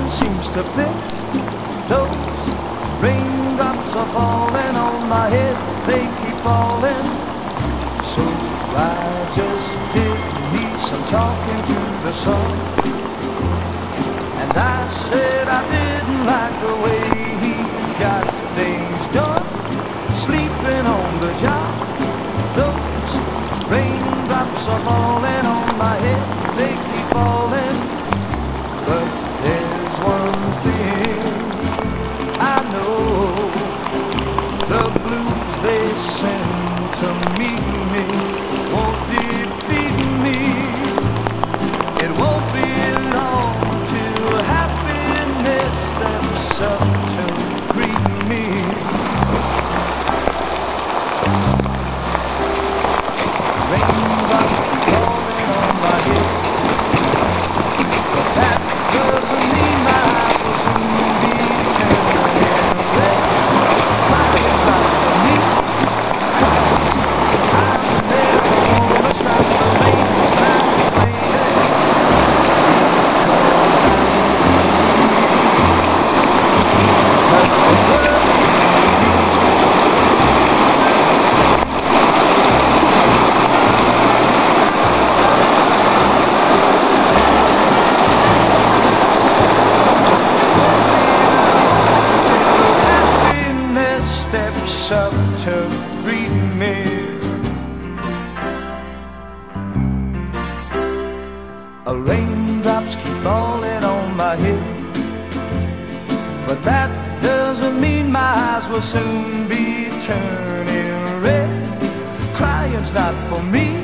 nothing seems to fit. Those raindrops are falling on my head, they keep falling. So I just did me some talking to the sun, and I said I didn't like the way he got things done, sleeping on the job. Those raindrops are falling on my head, they keep falling. But there's one thing I know, the blues they send to meet me won't defeat me. It won't be long till happiness steps up to greet me. Raindrops falling on my head, but that doesn't mean my eyes will soon be turning red. It's not for me, 'cause I'm never gonna stop the rain from playing. 'Cause the world steps up to greet me. Raindrops keep falling on my head, but that doesn't mean my eyes will soon be turning red. Crying's not for me,